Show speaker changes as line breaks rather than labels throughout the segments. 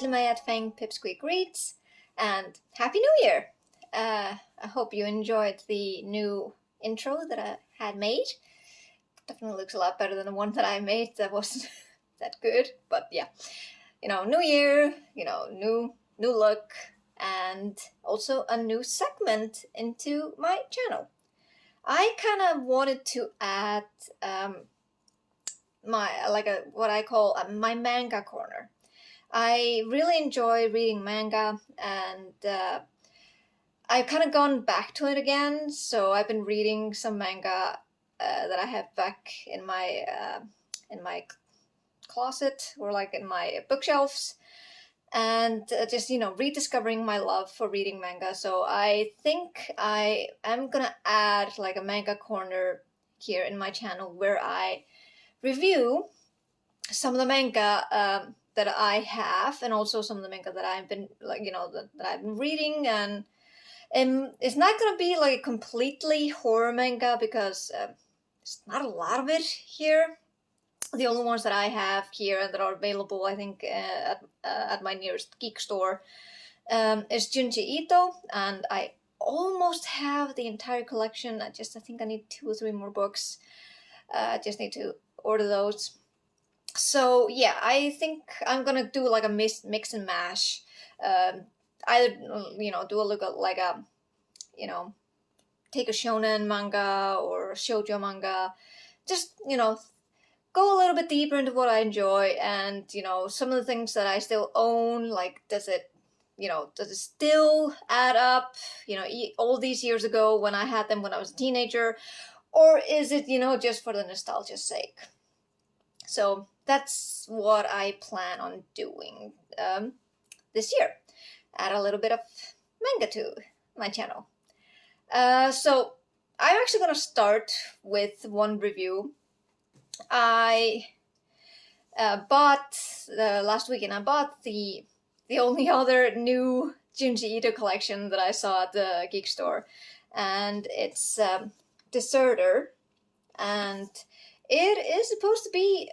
Resume at Fang Pipsqueak Reads, and Happy New Year! I hope you enjoyed the new intro that I had made. Definitely looks a lot better than the one that I made that wasn't that good, but yeah. New year, new look, and also a new segment into my channel. I kind of wanted to add what I call my manga corner. I really enjoy reading manga, and I've kind of gone back to it again. So I've been reading some manga that I have back in my closet, or like in my bookshelves, and just rediscovering my love for reading manga. So I think I am gonna add like a manga corner here in my channel where I review some of the manga that I have, and also some of the manga that I've been that I've been reading. And it's not gonna be like completely horror manga because there's not a lot of it here. The only ones that I have here and that are available, I think, at my nearest geek store is Junji Ito, and I almost have the entire collection. I think I need 2 or 3 more books. I just need to order those. So yeah, I think I'm gonna do like a mix and mash. Either do a look at like a take a shonen manga or shoujo manga. Just go a little bit deeper into what I enjoy, and some of the things that I still own. Like, does it still add up? All these years ago when I had them when I was a teenager, or is it just for the nostalgia's sake? So that's what I plan on doing this year. Add a little bit of manga to my channel. So I'm actually gonna start with one review. I bought last weekend. I bought the only other new Junji Ito collection that I saw at the geek store, and it's Deserter, and it is supposed to be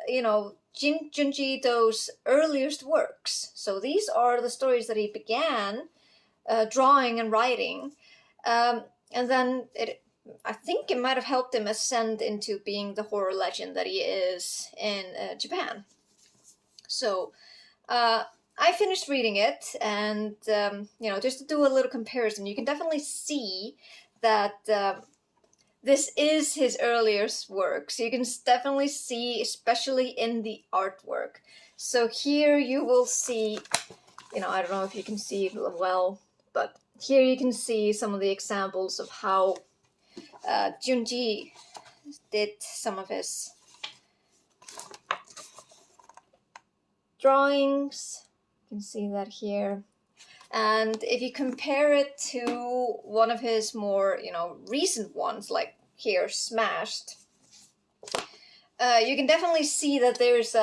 Junji Ito's earliest works. So these are the stories that he began drawing and writing, and then I think it might have helped him ascend into being the horror legend that he is in Japan. So I finished reading it, and just to do a little comparison, you can definitely see that this is his earliest work. So you can definitely see, especially in the artwork. So here you will see, I don't know if you can see well, but here you can see some of the examples of how Junji did some of his drawings. You can see that here. And if you compare it to one of his more, recent ones, like here, Smashed, you can definitely see that there's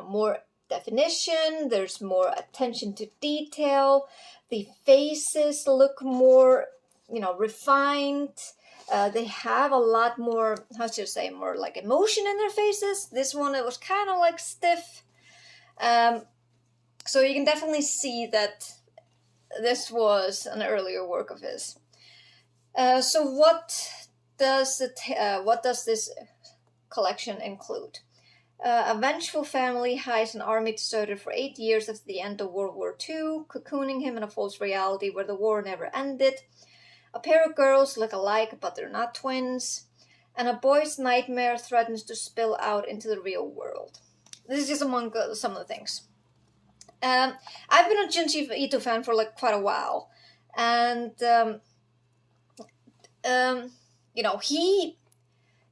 more definition, there's more attention to detail. The faces look more, refined. They have a lot more, more like emotion in their faces. This one, it was kind of like stiff. So you can definitely see that this was an earlier work of his. So what does this collection include? A vengeful family hides an army deserter for 8 years after the end of World War II, cocooning him in a false reality where the war never ended. A pair of girls look alike, but they're not twins. And a boy's nightmare threatens to spill out into the real world. This is just among some of the things. I've been a Junji Ito fan for like quite a while, and he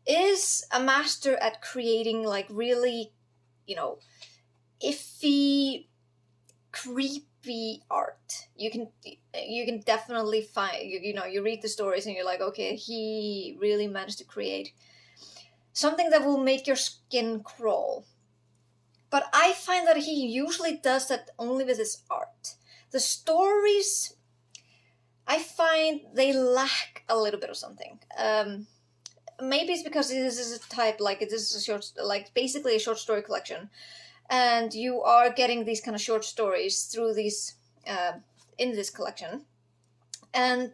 is a master at creating like really, iffy, creepy art. You can definitely find you read the stories and you're like, okay, he really managed to create something that will make your skin crawl. But I find that he usually does that only with his art. The stories, I find they lack a little bit of something. maybe it's because this is a type, like this is a short, like basically a short story collection, and you are getting these kind of short stories through these in this collection, and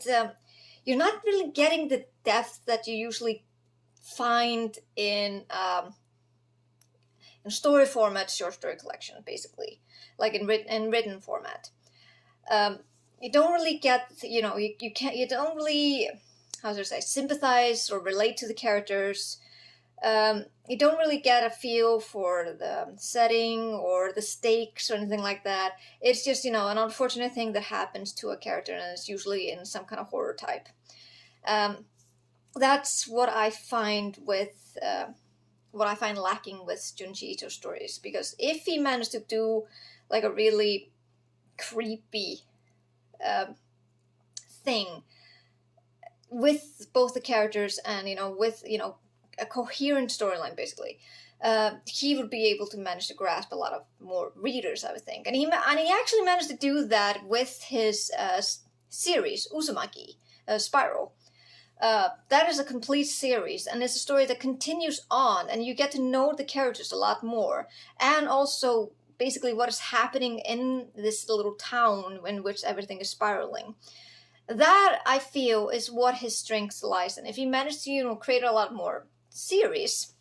you're not really getting the depth that you usually find in story format short story collection, basically, like in written format. You don't really get, you know, you don't really, how should I say, sympathize or relate to the characters. You don't really get a feel for the setting or the stakes or anything like that. It's just, you know, an unfortunate thing that happens to a character, and it's usually in some kind of horror type. That's what I find with what I find lacking with Junji Ito stories, because if he managed to do like a really creepy thing with both the characters and, you know, with, you know, a coherent storyline, basically, he would be able to manage to grasp a lot of more readers, I would think. And he actually managed to do that with his series Uzumaki Spiral. That is a complete series, and it's a story that continues on, and you get to know the characters a lot more, and also basically what is happening in this little town in which everything is spiraling. That, I feel, is what his strength lies in. If he managed to, you know, create a lot more series,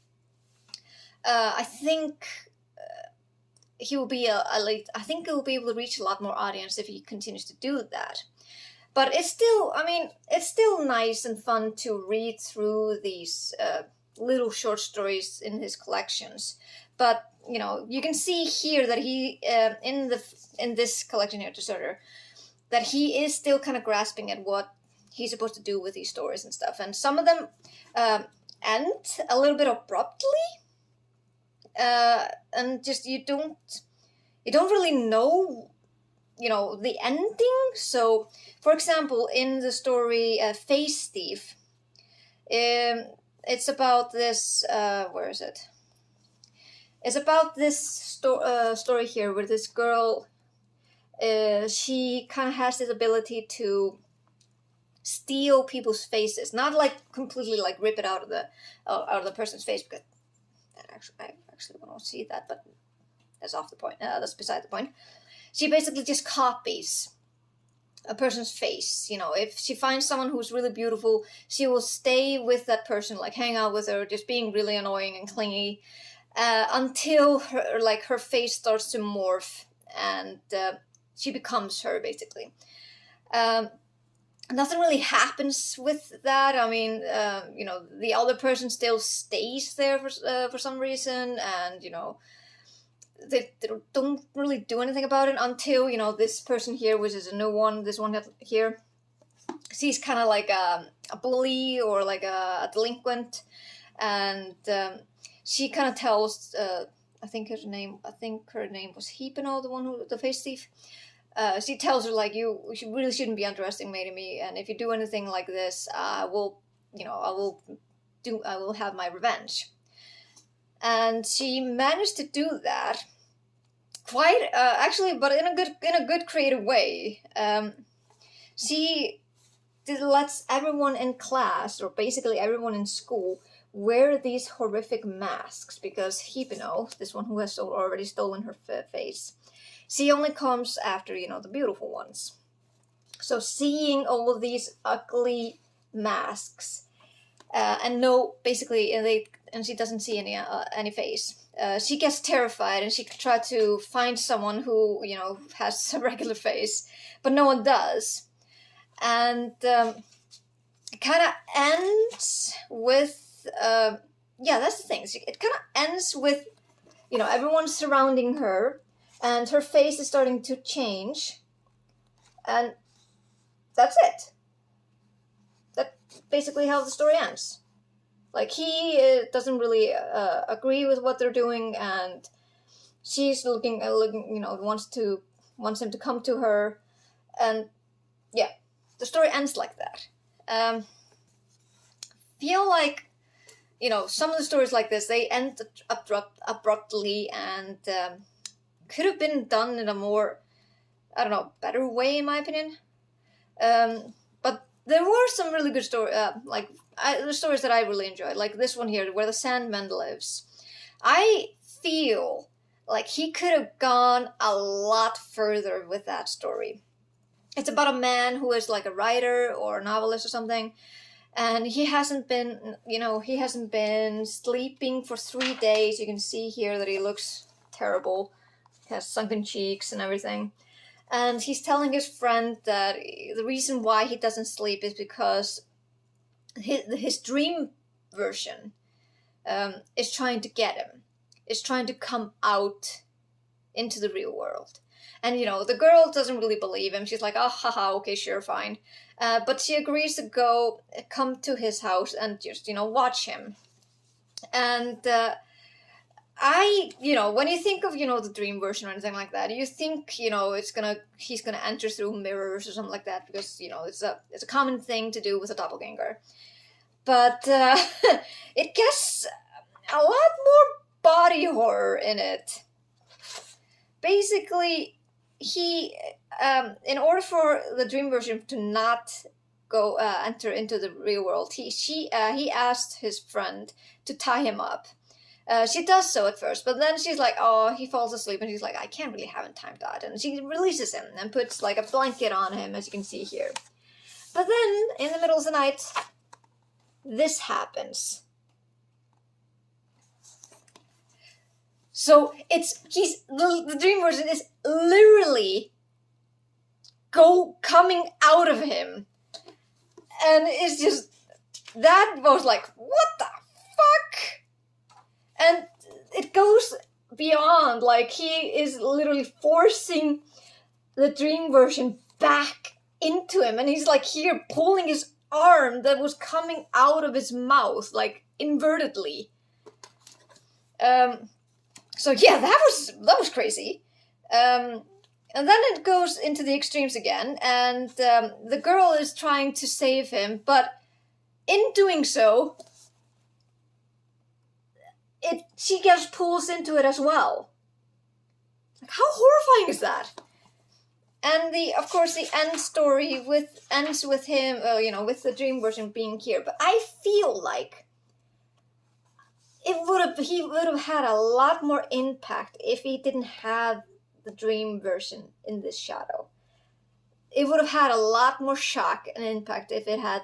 I think he will be I think he will be able to reach a lot more audience if he continues to do that. But it's still, I mean, it's still nice and fun to read through these little short stories in his collections. But, you know, you can see here that he, in this collection here, Deserter, that he is still kind of grasping at what he's supposed to do with these stories and stuff. And some of them end a little bit abruptly. And just, you don't really know, you know, the ending. So, for example, in the story Face Thief, it's about this, where is it? It's about this story here where this girl, she kind of has this ability to steal people's faces, not like completely like rip it out of the person's face, because I actually want to see that, but that's off the point. That's beside the point. She basically just copies a person's face. You know, if she finds someone who's really beautiful, she will stay with that person, like hang out with her, just being really annoying and clingy, until her face starts to morph and she becomes her, basically. Nothing really happens with that. I mean, you know, the other person still stays there for some reason, and, you know, they don't really do anything about it until, you know, this person here, which is a new one, this one here, she's kind of like a bully or like a delinquent, and she kind of tells, I think her name was Hipino, the face thief. She tells her, like, you really shouldn't be underestimating me, and if you do anything like this, I will have my revenge. And she managed to do that quite actually, but in a good creative way. She lets everyone in class, or basically everyone in school, wear these horrific masks, because Hipino, this one who has already stolen her face, she only comes after, you know, the beautiful ones. So seeing all of these ugly masks, and she doesn't see any face. She gets terrified, and she tries to find someone who, you know, has a regular face, but no one does. And it kind of ends with, that's the thing. It kind of ends with, you know, everyone surrounding her, and her face is starting to change, and that's it. That's basically how the story ends. Like, he doesn't really agree with what they're doing, and she's looking, you know, wants him to come to her, and yeah, the story ends like that. Feel like, you know, some of the stories like this, they end abruptly, and could have been done in a more, I don't know, better way, in my opinion. But there were some really good stories, the stories that I really enjoyed, like this one here, where the Sandman lives. I feel like he could have gone a lot further with that story. It's about a man who is like a writer or a novelist or something, and he hasn't been sleeping for 3 days. You can see here that he looks terrible. He has sunken cheeks and everything. And he's telling his friend that the reason why he doesn't sleep is because his dream version is trying to get him. Is trying to come out into the real world. And, the girl doesn't really believe him. She's like, oh, haha, okay, sure, fine. But she agrees to come to his house and just, watch him. And when you think of, the dream version or anything like that, you think, he's gonna enter through mirrors or something like that, because, it's a common thing to do with a doppelganger. But it gets a lot more body horror in it. Basically, he, in order for the dream version to not go enter into the real world, he asked his friend to tie him up. She does so at first, but then she's like, oh, he falls asleep, and she's like, I can't really have him timed out. And she releases him and puts like a blanket on him, as you can see here. But then, in the middle of the night, this happens. So the dream version is literally coming out of him. And it's just, that was like, what the fuck? And it goes beyond, like, he is literally forcing the dream version back into him, and he's like here pulling his arm that was coming out of his mouth, like, invertedly. So yeah, that was crazy. And then it goes into the extremes again, and the girl is trying to save him, but in doing so, she gets pulls into it as well. Like, how horrifying is that? And of course, the end story ends with him, with the dream version being here. But I feel like he would have had a lot more impact if he didn't have the dream version in this shadow. It would have had a lot more shock and impact if it had,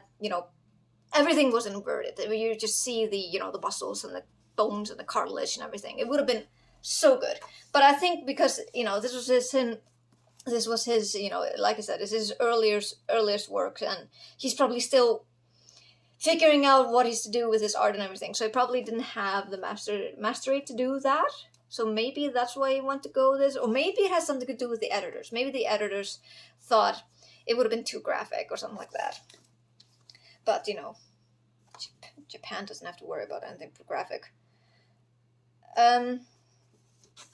everything was inverted. You just see the muscles and the bones and the cartilage and everything. It would have been so good. But I think because, this was his, like I said, this is his earliest work, and he's probably still figuring out what he's to do with his art and everything. So he probably didn't have the mastery to do that. So maybe that's why he wanted to go this, or maybe it has something to do with the editors. Maybe the editors thought it would have been too graphic or something like that. But, Japan doesn't have to worry about anything graphic. And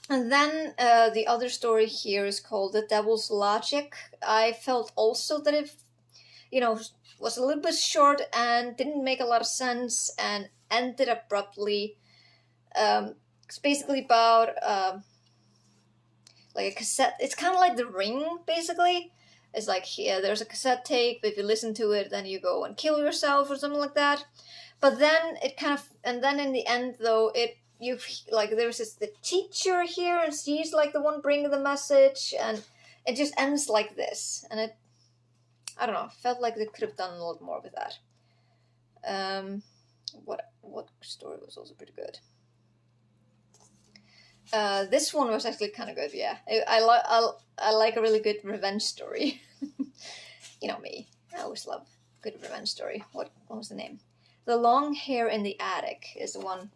then the other story here is called The Devil's Logic. I felt also that it, was a little bit short and didn't make a lot of sense and ended abruptly. It's basically about like a cassette. It's kind of like The Ring, basically. It's like, there's a cassette tape. If you listen to it, then you go and kill yourself or something like that. But then and then in the end, though, there's the teacher here, and she's like the one bringing the message, and it just ends like this. And I don't know, felt like they could have done a lot more with that. What story was also pretty good? This one was actually kind of good, yeah. I like a really good revenge story. Me, I always love a good revenge story. What was the name? The Long Hair in the Attic is the one.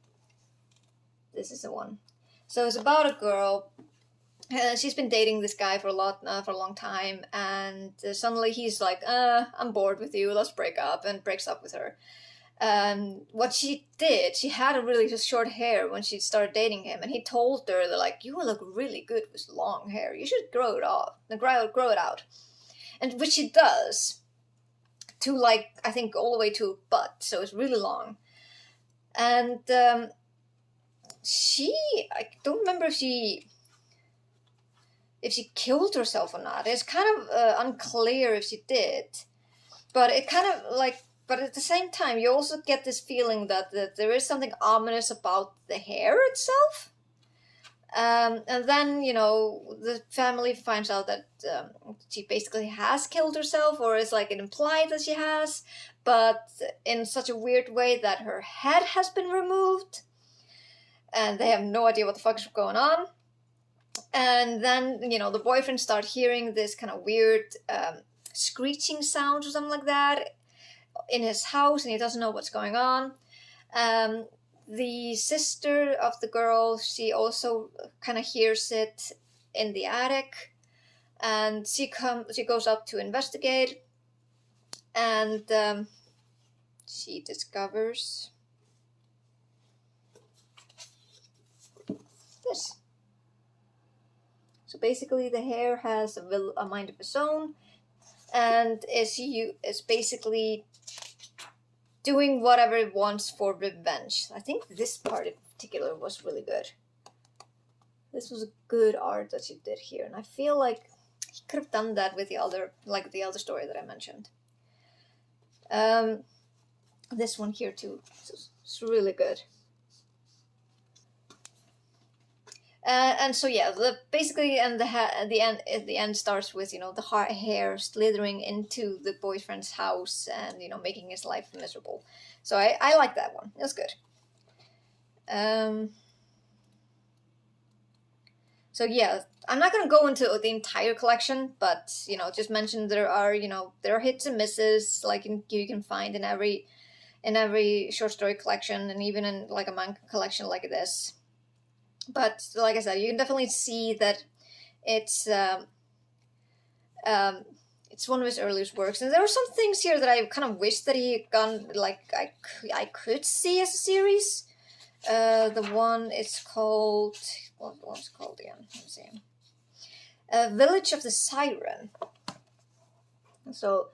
This is the one. So it's about a girl. She's been dating this guy for a long time, and suddenly he's like, I'm bored with you, let's break up, and breaks up with her. What she did, she had a really just short hair when she started dating him, and he told her that, like, you will look really good with long hair, you should grow it out. And which she does, to, like, I think all the way to her butt, so it's really long. And I don't remember if she killed herself or not. It's kind of unclear if she did. but it kind of like, but at the same time, you also get this feeling that there is something ominous about the hair itself. And then, you know, the family finds out that she basically has killed herself, or it's like it implied that she has, but in such a weird way that her head has been removed, and they have no idea what the fuck is going on. And then, you know, the boyfriend start hearing this kind of weird screeching sounds or something like that in his house, and he doesn't know what's going on. The sister of the girl, she also kind of hears it in the attic, and she goes up to investigate, and she discovers this. So basically, the hair has a mind of its own, and is basically doing whatever it wants for revenge. I think this part in particular was really good. This was a good art that she did here, and I feel like he could have done that with the other story that I mentioned. This one here too, it's really good. And so yeah, basically, and the end starts with, you know, the hair slithering into the boyfriend's house and, you know, making his life miserable. So I like that one. It was good. So yeah, I'm not gonna go into the entire collection, but, you know, just mention there are hits and misses, like you can find in every short story collection, and even in like a manga collection like this. But like I said, you can definitely see that it's one of his earliest works, and there were some things here that I kind of wish that he had gone, like I could see as a series. The one is called, what's it called again? Let me see. Village of the Siren. So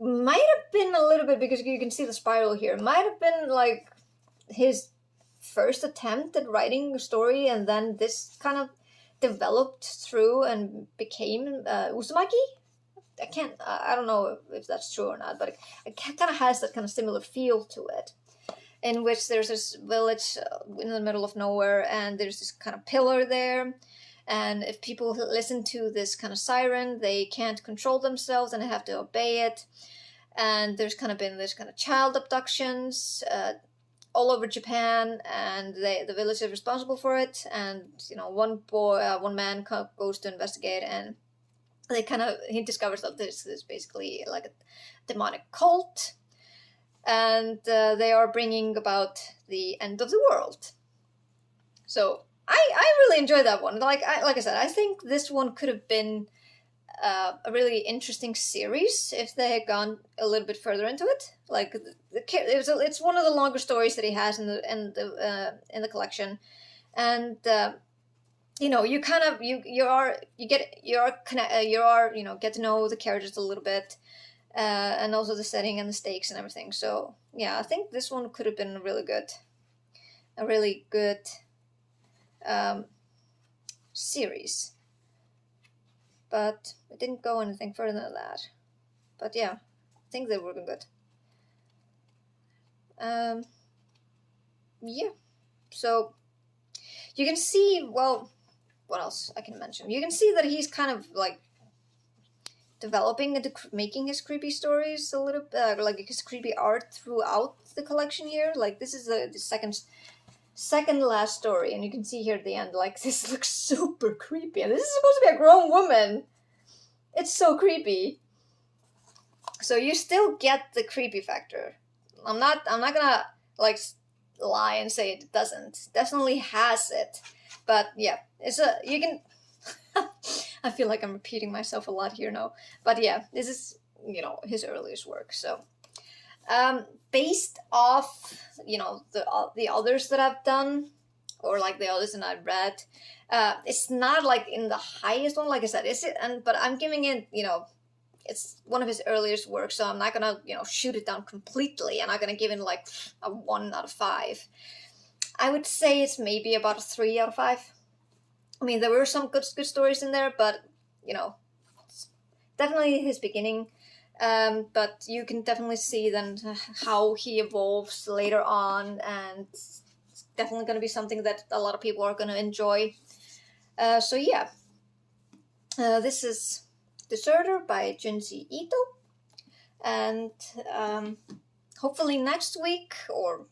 might have been a little bit, because you can see the spiral here. Might have been like his first attempt at writing a story, and then this kind of developed through and became Uzumaki. I don't know if that's true or not, but it kind of has that kind of similar feel to it, in which there's this village in the middle of nowhere, and there's this kind of pillar there, and if people listen to this kind of siren, they can't control themselves and they have to obey it. And there's kind of been this kind of child abductions all over Japan, and the village is responsible for it. And, you know, one man goes to investigate, and he discovers that this is basically like a demonic cult, and they are bringing about the end of the world. So I really enjoyed that one. Like I said, I think this one could have been a really interesting series if they had gone a little bit further into it. Like it's one of the longer stories that he has in the collection, and you know, you kind of get to know the characters a little bit, and also the setting and the stakes and everything. So yeah, I think this one could have been a really good series. But it didn't go anything further than that. But yeah, I think they were good. Yeah. So you can see, well, what else I can mention? You can see that he's kind of like developing and making his creepy stories a little bit, like his creepy art throughout the collection here. Like this is the second last story, and you can see here at the end, like, this looks super creepy, and this is supposed to be a grown woman. It's so creepy. So you still get the creepy factor. I'm not gonna like lie and say it doesn't. Definitely has it. But yeah, you can I feel like I'm repeating myself a lot here now. But yeah, this is, you know, his earliest work. So based off, you know, the others that I've done, or like the others that I've read, it's not like in the highest one, like I said, but I'm giving it, you know, it's one of his earliest works, so I'm not gonna, you know, shoot it down completely. I'm not gonna give it like a 1 out of 5. I would say it's maybe about a 3 out of 5. I mean, there were some good stories in there, but, you know, definitely his beginning but you can definitely see then how he evolves later on, and it's definitely going to be something that a lot of people are going to enjoy. So yeah, this is Deserter by Junji Ito, and hopefully next week, or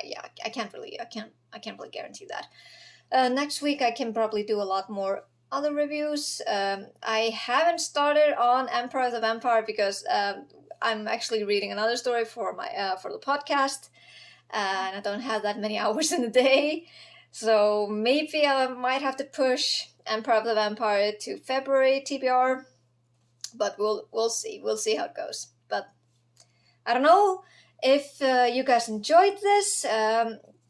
yeah, I can't really guarantee that. Next week I can probably do a lot more other reviews. I haven't started on Empire of the Vampire because I'm actually reading another story for my for the podcast, and I don't have that many hours in the day, so maybe I might have to push Empire of the Vampire to February TBR, but we'll see. We'll see how it goes. But I don't know if you guys enjoyed this.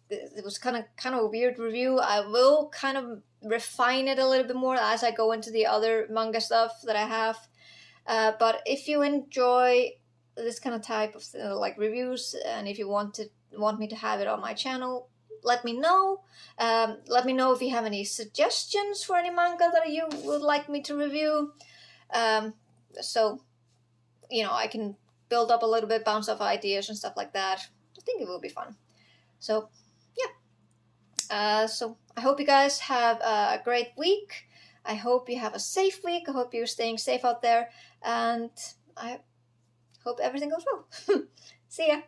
It was kind of a weird review. I will kind of refine it a little bit more as I go into the other manga stuff that I have. But if you enjoy this kind of type of like reviews, and if you want me to have it on my channel, let me know. Let me know if you have any suggestions for any manga that you would like me to review. So I can build up a little bit, bounce off ideas and stuff like that. I think it will be fun. So yeah. So I hope you guys have a great week. I hope you have a safe week. I hope you're staying safe out there, and I hope everything goes well. See ya.